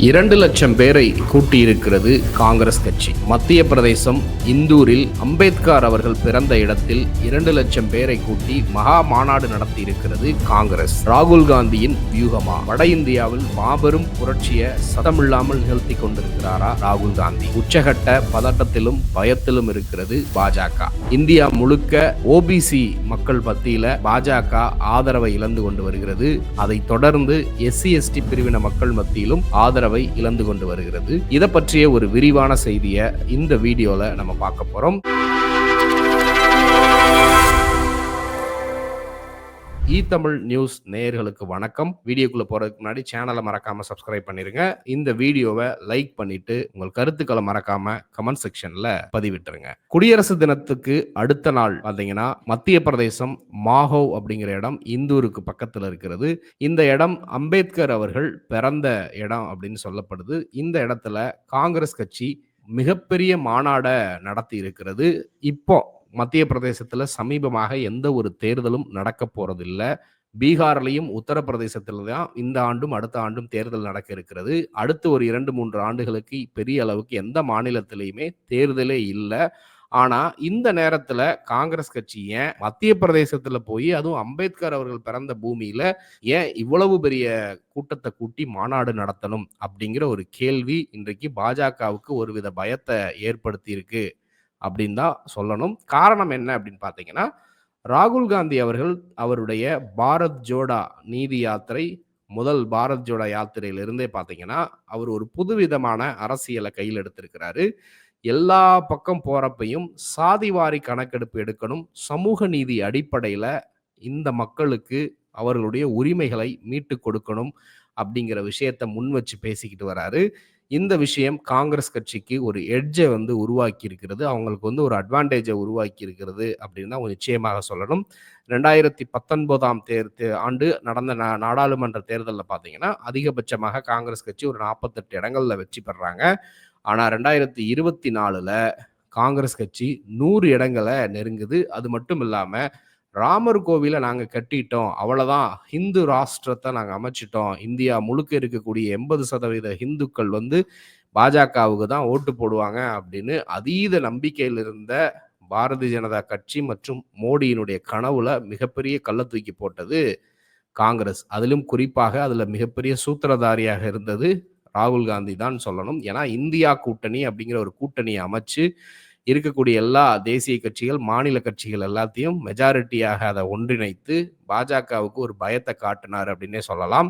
2 லட்சம் பேரை கூட்டியிருக்கிறது காங்கிரஸ் கட்சி. மத்திய பிரதேசம் இந்தூரில் அம்பேத்கர் அவர்கள் பிறந்த இடத்தில் 2 லட்சம் பேரை கூட்டி மகா மாநாடு நடத்தி இருக்கிறது காங்கிரஸ். ராகுல் காந்தியின் வியூகமா? வட இந்தியாவில் மாபெரும் புரட்சியை சத்தமில்லாமல் நிகழ்த்தி கொண்டிருக்கிறாரா ராகுல் காந்தி? உச்சகட்ட பதட்டத்திலும் பயத்திலும் இருக்கிறது பாஜக. இந்தியா முழுக்க ஓபிசி மக்கள் மத்தியில பாஜக ஆதரவை இழந்து கொண்டு வருகிறது. அதை தொடர்ந்து SC ST பிரிவின மக்கள் மத்தியிலும் ஆதரவை இழந்து கொண்டு வருகிறது. இதை பற்றிய ஒரு விரிவான செய்தியை இந்த வீடியோல நம்ம பார்க்க போறோம். தமிழ் நியூஸ் நேயர்களுக்கு வணக்கம். வீடியோக்குள்ள போறதுக்கு முன்னாடி சேனலை மறக்காம சப்ஸ்கிரைப் பண்ணிருங்க. இந்த வீடியோவை லைக் பண்ணிட்டு உங்கள் கருத்துக்களை மறக்காம கமெண்ட் செக்ஷன்ல பதிவிட்டுருங்க. குடியரசு தினத்துக்கு அடுத்த நாள் பாத்தீங்கன்னா மத்திய பிரதேசம் மாஹோவ் அப்படிங்கிற இடம் இந்தூருக்கு பக்கத்துல இருக்கிறது. இந்த இடம் அம்பேத்கர் அவர்கள் பிறந்த இடம் அப்படின்னு சொல்லப்படுது. இந்த இடத்துல காங்கிரஸ் கட்சி மிகப்பெரிய மாநாட நடத்தி இருக்கிறது. இப்போ மத்திய பிரதேசத்துல சமீபமாக எந்த ஒரு தேர்தலும் நடக்க போறதில்ல. பீகார்லையும் உத்தரப்பிரதேசத்துல தான் இந்த ஆண்டும் அடுத்த ஆண்டும் தேர்தல் நடக்க இருக்கிறது. அடுத்து ஒரு 2-3 ஆண்டுகளுக்கு பெரிய அளவுக்கு எந்த மாநிலத்திலையுமே தேர்தலே இல்லை. ஆனா இந்த நேரத்துல காங்கிரஸ் கட்சி ஏன் மத்திய பிரதேசத்துல போய், அதுவும் அம்பேத்கர் அவர்கள் பிறந்த பூமியில ஏன் இவ்வளவு பெரிய கூட்டத்தை கூட்டி மாநாடு நடத்தணும் அப்படிங்கிற ஒரு கேள்வி இன்றைக்கு பாஜகவுக்கு ஒருவித பயத்தை ஏற்படுத்தி இருக்கு அப்படின்னு தான் சொல்லணும். காரணம் என்ன அப்படின்னு பார்த்தீங்கன்னா, ராகுல் காந்தி அவர்கள் அவருடைய பாரத் ஜோடா நீதி யாத்திரை, முதல் பாரத் ஜோடா யாத்திரையிலிருந்தே பார்த்தீங்கன்னா அவர் ஒரு புதுவிதமான அரசியலை கையில் எடுத்திருக்கிறாரு. எல்லா பக்கம் போறப்பையும் சாதிவாரி கணக்கெடுப்பு எடுக்கணும், சமூக நீதி அடிப்படையில் இந்த மக்களுக்கு அவர்களுடைய உரிமைகளை மீட்டு கொடுக்கணும் அப்படிங்கிற விஷயத்தை முன் வச்சு பேசிக்கிட்டு வராரு. இந்த விஷயம் காங்கிரஸ் கட்சிக்கு ஒரு எட்ஜை உருவாக்கி இருக்கிறது, அவங்களுக்கு ஒரு அட்வான்டேஜை உருவாக்கி இருக்கிறது அப்படின்னு தான் நிச்சயமாக சொல்லணும். 2019 ஆண்டு நடந்த நாடாளுமன்ற தேர்தலில் பார்த்தீங்கன்னா அதிகபட்சமாக காங்கிரஸ் கட்சி ஒரு 48 இடங்கள்ல வெற்றி பெறாங்க. ஆனால் 2024 காங்கிரஸ் கட்சி 100 இடங்களை நெருங்குது. அது மட்டும் இல்லாமல் ராமர் கோவிலை நாங்கள் கட்டிட்டோம், அவ்வளோதான், ஹிந்து ராஷ்டிரத்தை நாங்கள் அமைச்சிட்டோம், இந்தியா முழுக்க இருக்கக்கூடிய 80% ஹிந்துக்கள் பாஜகவுக்கு தான் ஓட்டு போடுவாங்க அப்படின்னு அதீத நம்பிக்கையில் இருந்த பாரதிய ஜனதா கட்சி மற்றும் மோடியினுடைய கனவுல மிகப்பெரிய கள்ள தூக்கி போட்டது காங்கிரஸ். அதிலும் குறிப்பாக அதில் மிகப்பெரிய சூத்திரதாரியாக இருந்தது ராகுல் காந்தி தான் சொல்லணும். ஏன்னா இந்தியா கூட்டணி அப்படிங்கிற ஒரு கூட்டணியை அமைச்சு இருக்கக்கூடிய எல்லா தேசிய கட்சிகள், மாநில கட்சிகள் எல்லாத்தையும் மெஜாரிட்டியாக அதை ஒன்றிணைத்து பாஜகவுக்கு ஒரு பயத்தை காட்டினார் அப்படின்னே சொல்லலாம்.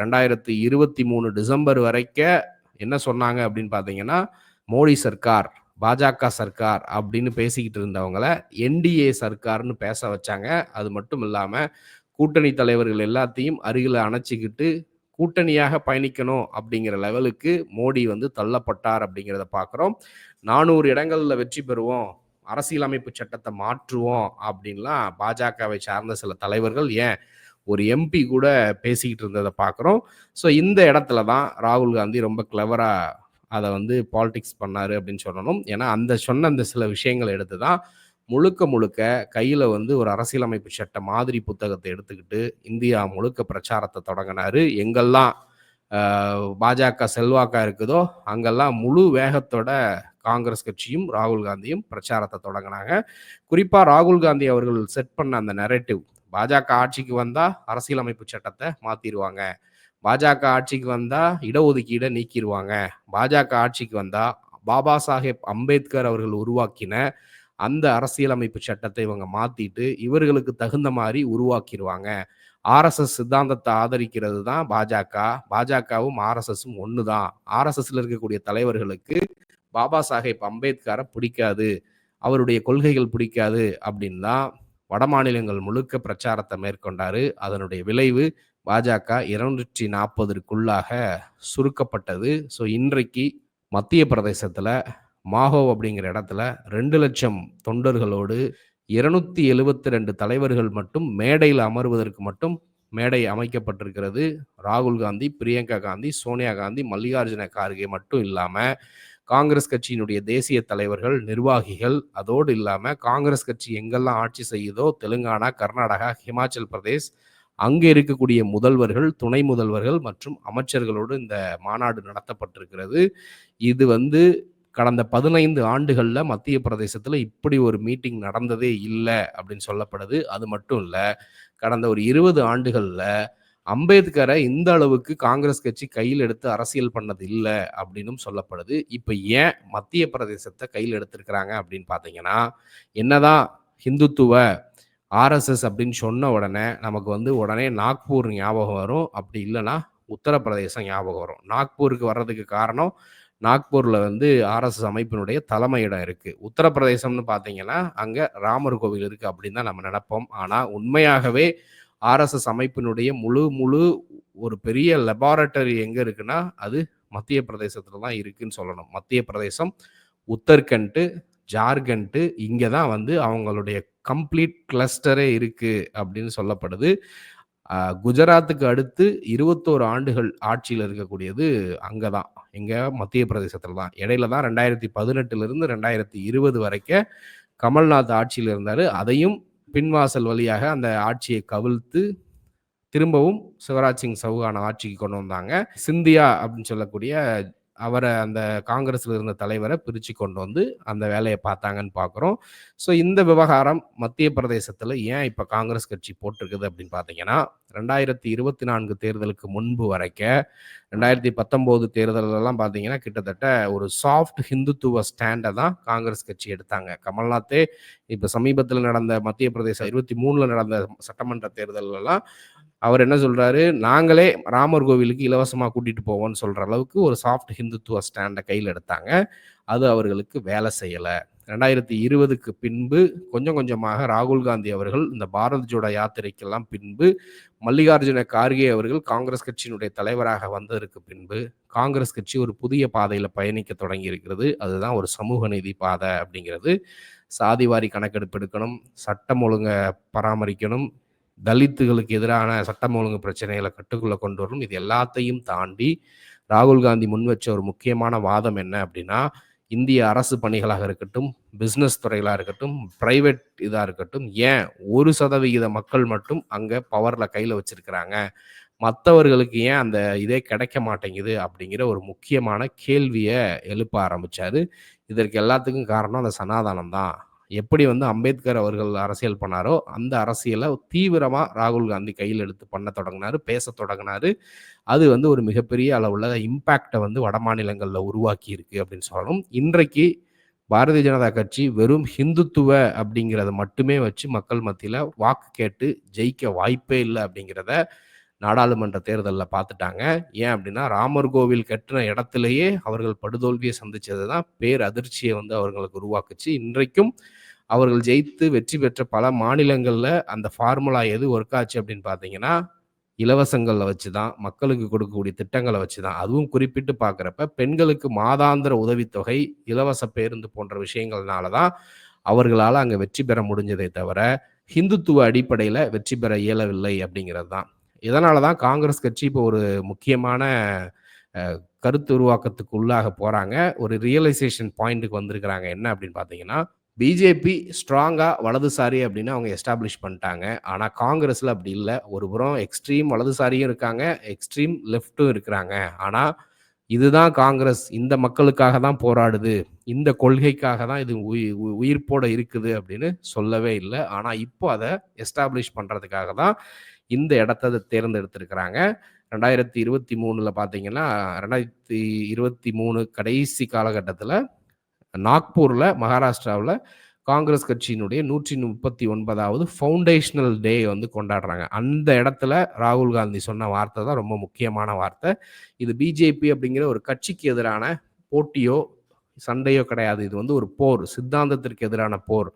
2023 டிசம்பர் வரைக்கும் என்ன சொன்னாங்க அப்படின்னு பார்த்தீங்கன்னா, மோடி சர்க்கார், பாஜக சர்க்கார் அப்படின்னு பேசிக்கிட்டு இருந்தவங்கள NDA சர்க்கார்னு பேச வச்சாங்க. அது மட்டும் இல்லாமல் கூட்டணி தலைவர்கள் எல்லாத்தையும் அருகில் அணைச்சிக்கிட்டு கூட்டணியாக பயணிக்கணும் அப்படிங்கிற லெவலுக்கு மோடி தள்ளப்பட்டார் அப்படிங்கிறத பார்க்குறோம். 400 இடங்கள்ல வெற்றி பெறுவோம், அரசியலமைப்பு சட்டத்தை மாற்றுவோம் அப்படின்லாம் பாஜகவை சார்ந்த சில தலைவர்கள், ஏன் ஒரு MP கூட பேசிக்கிட்டு இருந்ததை பார்க்குறோம். ஸோ இந்த இடத்துல தான் ராகுல் காந்தி ரொம்ப கிளவரா அதை பாலிடிக்ஸ் பண்ணாரு அப்படின்னு சொல்லணும். ஏன்னா சொன்ன அந்த சில விஷயங்களை எடுத்து தான் முழுக்க கையில் ஒரு அரசியலமைப்பு சட்ட மாதிரி புத்தகத்தை எடுத்துக்கிட்டு இந்தியா முழுக்க பிரச்சாரத்தை தொடங்கினாரு. எங்கெல்லாம் பாஜக செல்வாக்கா இருக்குதோ அங்கெல்லாம் முழு வேகத்தோட காங்கிரஸ் கட்சியும் ராகுல் காந்தியும் பிரச்சாரத்தை தொடங்கினாங்க. குறிப்பாக ராகுல் காந்தி அவர்கள் செட் பண்ண அந்த நெரேட்டிவ், பாஜக ஆட்சிக்கு வந்தா அரசியலமைப்பு சட்டத்தை மாத்திடுவாங்க, பாஜக ஆட்சிக்கு வந்தா இடஒதுக்கீடை நீக்கிடுவாங்க, பாஜக ஆட்சிக்கு வந்தா பாபா சாஹேப் அம்பேத்கர் அவர்கள் உருவாக்கின அந்த அரசியலமைப்பு சட்டத்தை இவங்க மாத்திட்டு இவர்களுக்கு தகுந்த மாதிரி உருவாக்கிடுவாங்க, RSS சித்தாந்தத்தை ஆதரிக்கிறது தான் பாஜக, பாஜகவும் RSSம் ஒன்று தான், RSSல இருக்கக்கூடிய தலைவர்களுக்கு பாபா சாஹேப் அம்பேத்கரை பிடிக்காது, அவருடைய கொள்கைகள் பிடிக்காது அப்படின்லாம் வட மாநிலங்கள் முழுக்க பிரச்சாரத்தை மேற்கொண்டாரு. அதனுடைய விளைவு பாஜக 240க்குள்ளாக சுருக்கப்பட்டது. ஸோ இன்றைக்கு மத்திய பிரதேசத்தில் மாஹோவ் அப்படிங்கிற இடத்துல 2 லட்சம் தொண்டர்களோடு 272 தலைவர்கள் மட்டும் மேடையில் அமர்வதற்கு மட்டும் மேடை அமைக்கப்பட்டிருக்கிறது. ராகுல் காந்தி, பிரியங்கா காந்தி, சோனியா காந்தி, மல்லிகார்ஜுன கார்கே மட்டும் இல்லாமல் காங்கிரஸ் கட்சியினுடைய தேசிய தலைவர்கள், நிர்வாகிகள், அதோடு இல்லாமல் காங்கிரஸ் கட்சி எங்கெல்லாம் ஆட்சி செய்யுதோ தெலுங்கானா, கர்நாடகா, ஹிமாச்சல் பிரதேஷ், அங்க இருக்கக்கூடிய முதல்வர்கள், துணை முதல்வர்கள் மற்றும் அமைச்சர்களோடு இந்த மாநாடு நடத்தப்பட்டிருக்கிறது. இது வந்து கடந்த 15 ஆண்டுகள்ல மத்திய பிரதேசத்துல இப்படி ஒரு மீட்டிங் நடந்ததே இல்ல அப்படின்னு சொல்லப்படுது. அது மட்டும் இல்ல, கடந்த ஒரு 20 ஆண்டுகள்ல அம்பேத்கர இந்த அளவுக்கு காங்கிரஸ் கட்சி கையில் எடுத்து அரசியல் பண்ணது இல்ல அப்படின்னும் சொல்லப்படுது. இப்ப ஏன் மத்திய பிரதேசத்த கையில எடுத்திருக்கிறாங்க அப்படின்னு பார்த்தீங்கன்னா, என்னதான் ஹிந்துத்துவ, ஆர்எஸ்எஸ் அப்படின்னு சொன்ன உடனே நமக்கு வந்து உடனே நாக்பூர் ஞாபகம் வரும். அப்படி இல்லன்னா உத்தரப்பிரதேசம் ஞாபகம் வரும். நாக்பூருக்கு வர்றதுக்கு காரணம், நாக்பூர்ல வந்து ஆர்எஸ்எஸ் அமைப்பினுடைய தலைமையிடம் இருக்கு. உத்தரப்பிரதேசம்னு பார்த்தீங்கன்னா, அங்க ராமர் கோவில் இருக்கு அப்படின்னு தான் நம்ம நெனைப்போம். ஆனா உண்மையாகவே ஆர்எஸ்எஸ் அமைப்பினுடைய முழு முழு ஒரு பெரிய லெபார்டரி எங்க இருக்குன்னா, அது மத்திய பிரதேசத்துல தான் இருக்குன்னு சொல்லணும். மத்திய பிரதேசம், உத்தரகண்ட், ஜார்க்கண்ட் இங்க தான் வந்து அவங்களுடைய கம்ப்ளீட் கிளஸ்டரே இருக்கு அப்படின்னு சொல்லப்படுது. குஜராத்துக்கு அடுத்து 21 ஆண்டுகள் ஆட்சியில இருக்கக்கூடியது அங்க தான். எங்க மத்திய பிரதேசத்துல தான். இடையில தான் 2018லிருந்து 2020 வரைக்கும் கமல்நாத் ஆட்சியில இருந்தாரு. அதையும் பின்வாசல் வழியாக அந்த ஆட்சியை கவிழ்த்து திரும்பவும் சிவராஜ் சிங் சௌகான் ஆட்சிக்கு கொண்டு வந்தாங்க. சிந்தியா அப்படின்னு சொல்லக்கூடிய அவர அந்த காங்கிரஸ்ல இருந்த தலைவர பிரிச்சு கொண்டு வந்து அந்த வேலைய பார்த்தாங்கன்னு பார்க்குறோம். ஸோ இந்த விவகாரம் மத்திய பிரதேசத்துல ஏன் இப்ப காங்கிரஸ் கட்சி போட்டிருக்குது அப்படின்னு பார்த்தீங்கன்னா, 2024 தேர்தலுக்கு முன்பு வரைக்க 2019 தேர்தலெல்லாம் பார்த்தீங்கன்னா, கிட்டத்தட்ட ஒரு சாஃப்ட் ஹிந்துத்துவ ஸ்டாண்ட தான் காங்கிரஸ் கட்சி எடுத்தாங்க. கமல்நாத்தே இப்ப சமீபத்தில நடந்த மத்திய பிரதேச 23ல நடந்த சட்டமன்ற தேர்தல்லலாம் அவர் என்ன சொல்றாரு, நாங்களே ராமர் கோவிலுக்கு இலவசமா கூட்டிட்டு போவோம்ன்னு சொல்ற அளவுக்கு ஒரு சாஃப்ட் ஹிந்துத்துவ ஸ்டாண்ட கையில எடுத்தாங்க. அது அவர்களுக்கு வேலை செய்யல. 2020க்கு பின்பு கொஞ்சம் கொஞ்சமாக ராகுல் காந்தி அவர்கள் இந்த பாரத் ஜோடோ யாத்திரைக்கெல்லாம் பின்பு மல்லிகார்ஜுன கார்கே அவர்கள் காங்கிரஸ் கட்சியினுடைய தலைவராக வந்ததற்கு பின்பு காங்கிரஸ் கட்சி ஒரு புதிய பாதையில பயணிக்க தொடங்கி இருக்கிறது. அதுதான் ஒரு சமூக நீதி பாதை அப்படிங்கிறது. சாதிவாரி கணக்கெடுப்பு எடுக்கணும், சட்டம் ஒழுங்க பராமரிக்கணும், தலித்துகளுக்கு எதிரான சட்டம் ஒழுங்கு பிரச்சனைகளை கட்டுக்குள்ள கொண்டு வரணும். இது எல்லாத்தையும் தாண்டி ராகுல் காந்தி முன்வச்ச ஒரு முக்கியமான வாதம் என்ன அப்படின்னா, இந்திய அரசு பணிகளாக இருக்கட்டும், பிசினஸ் துறைகளா இருக்கட்டும், பிரைவேட் இதா இருக்கட்டும், ஏன் 1% மக்கள் மட்டும் அங்க பவர்ல கையில வச்சிருக்கிறாங்க. மத்தவர்களுக்கு ஏன் அந்த இதே கிடைக்க மாட்டேங்குது அப்படிங்கிற ஒரு முக்கியமான கேள்விய எழுப்ப ஆரம்பிச்சாரு. இதற்கு எல்லாத்துக்கும் காரணம் அந்த சனாதானம் தான். எப்படி வந்து அம்பேத்கர் அவர்கள் அரசியல் பண்ணாரோ, அந்த அரசியல தீவிரமா ராகுல் காந்தி கையில எடுத்து பண்ண தொடங்குனாரு, பேசத் தொடங்குனாரு. அது வந்து ஒரு மிகப்பெரிய அளவுல இம்பாக்ட்ட வந்து வடமாநிலங்கள்ல உருவாக்கி இருக்கு அப்படின்னு சொல்லணும். இன்றைக்கு பாரதிய ஜனதா கட்சி வெறும் ஹிந்துத்துவ அப்படிங்கிறத மட்டுமே வச்சு மக்கள் மத்தியில வாக்கு கேட்டு ஜெயிக்க வாய்ப்பே இல்ல அப்படிங்கிறத நாடாளுமன்ற தேர்தல்ல பார்த்துட்டாங்க. ஏன் அப்படின்னா, ராமர் கோவில் கட்டுன இடத்திலேயே அவர்கள் படுதோல்விய சந்திச்சது தான் பேரதிர்ச்சிய வந்து அவர்களுக்கு உருவாக்குச்சு. இன்றைக்கும் அவர்கள் ஜெயித்து வெற்றி பெற்ற பல மாநிலங்கள்ல அந்த ஃபார்முலா எது ஒர்க் ஆச்சு அப்படின்னு பார்த்தீங்கன்னா, இலவசங்கள வச்சு தான், மக்களுக்கு கொடுக்கக்கூடிய திட்டங்கள வச்சு தான். அதுவும் குறிப்பிட்டு பார்க்கிறப்ப, பெண்களுக்கு மாதாந்திர உதவித்தொகை, இலவச பேருந்து போன்ற விஷயங்கள்னால தான் அவர்களால அங்க வெற்றி பெற முடிஞ்சதே தவிர, ஹிந்துத்துவ அடிப்படையில வெற்றி பெற இயலவில்லை அப்படிங்கிறது தான். இதனால தான் காங்கிரஸ் கட்சி இப்போ ஒரு முக்கியமான அ கருத்து உருவாக்கத்துக்கு உள்ளாக போறாங்க. ஒரு ரியலைசேஷன் பாயிண்ட்க்கு வந்திருக்கிறாங்க. என்ன அப்படின்னு பார்த்தீங்கன்னா, பிஜேபி ஸ்ட்ராங்கா வலதுசாரி அப்படின்னு அவங்க எஸ்டாப்ளிஷ் பண்ணிட்டாங்க. ஆனா காங்கிரஸ்ல அப்படி இல்ல. ஒரு புறம் எக்ஸ்ட்ரீம் வலதுசாரியும் இருக்காங்க, எக்ஸ்ட்ரீம் லெஃப்ட்டும் இருக்கிறாங்க. ஆனா இதுதான் காங்கிரஸ், இந்த மக்களுக்காக தான் போராடுது, இந்த கொள்கைக்காக தான் இது உயிர்ப்போட இருக்குது அப்படின்னு சொல்லவே இல்ல. ஆனா இப்போ அத எஸ்டாப்ளிஷ் பண்றதுக்காக தான் இந்த இடத்த தேர்ந்தெடுத்திருக்கிறாங்க. 2023ல பார்த்தீங்கன்னா, 2023 கடைசி காலகட்டத்தில நாக்பூர்ல, மகாராஷ்டிராவுல காங்கிரஸ் கட்சியினுடைய 139வது ஃபவுண்டேஷனல் டே வந்து கொண்டாடுறாங்க. அந்த இடத்துல ராகுல் காந்தி சொன்ன வார்த்தை தான் ரொம்ப முக்கியமான வார்த்தை. இது பிஜேபி அப்படிங்கிற ஒரு கட்சிக்கு எதிரான போட்டியோ, சண்டையோ கிடையாது. இது வந்து ஒரு போர். சித்தாந்தத்திற்கு எதிரான போர்.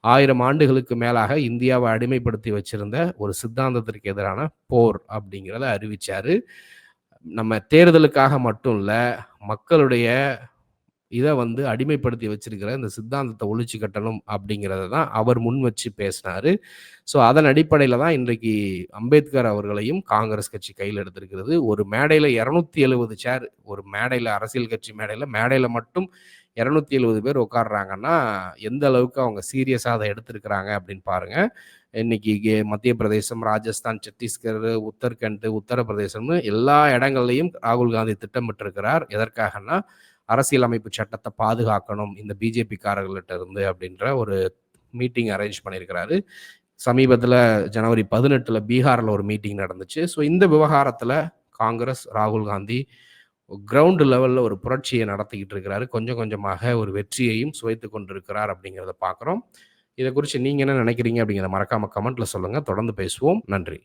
1000 ஆண்டுகளுக்கு மேலாக இந்தியாவை அடிமைப்படுத்தி வச்சிருந்த ஒரு சித்தாந்தத்திற்கு எதிரான போர் அப்படிங்கிறத அறிவிச்சாரு. நம்ம தேர்தலுக்காக மட்டும் இல்ல, மக்களுடைய இத வந்து அடிமைப்படுத்தி வச்சிருக்கிற இந்த சித்தாந்தத்த ஒழிச்சு கட்டணும் அப்படிங்கிறத தான் அவர் முன் வச்சு பேசினாரு. ஸோ அதன் அடிப்படையில தான் இன்றைக்கு அம்பேத்கர் அவர்களையும் காங்கிரஸ் கட்சி கையில எடுத்திருக்கிறது. ஒரு மேடையில 270 சேர், ஒரு மேடையில அரசியல் கட்சி மேடையில மட்டும் 270 பேர் உட்கார்றாங்கன்னா, எந்த அளவுக்கு அவங்க சீரியஸா அத எடுத்திருக்கிறாங்க அப்படின்னு பாருங்க. இன்னைக்கு மத்திய பிரதேசம், ராஜஸ்தான், சத்தீஸ்கர், உத்தரகண்ட், உத்தரப்பிரதேசம்னு எல்லா இடங்கள்லையும் ராகுல் காந்தி திட்டமிட்டிருக்கிறார். எதற்காகன்னா அரசியலமைப்பு சட்டத்தை பாதுகாக்கணும் இந்த பிஜேபி காரர்கள்ட்ட இருந்து அப்படின்ற ஒரு மீட்டிங் அரேஞ்ச் பண்ணியிருக்கிறாரு. சமீபத்தில் ஜனவரி 18 பீகாரில் ஒரு மீட்டிங் நடந்துச்சு. ஸோ இந்த விவகாரத்தில் காங்கிரஸ், ராகுல் காந்தி கிரவுண்ட் லெவலில் ஒரு புரட்சியை நடத்திக்கிட்டு இருக்கிறாரு. கொஞ்சம் கொஞ்சமாக ஒரு வெற்றியையும் சுவைத்து கொண்டிருக்கிறார் அப்படிங்கிறத பார்க்குறோம். இதை குறித்து நீங்கள் என்ன நினைக்கிறீங்க அப்படிங்கிறத மறக்காமல் கமெண்ட்டில் சொல்லுங்கள். தொடர்ந்து பேசுவோம். நன்றி.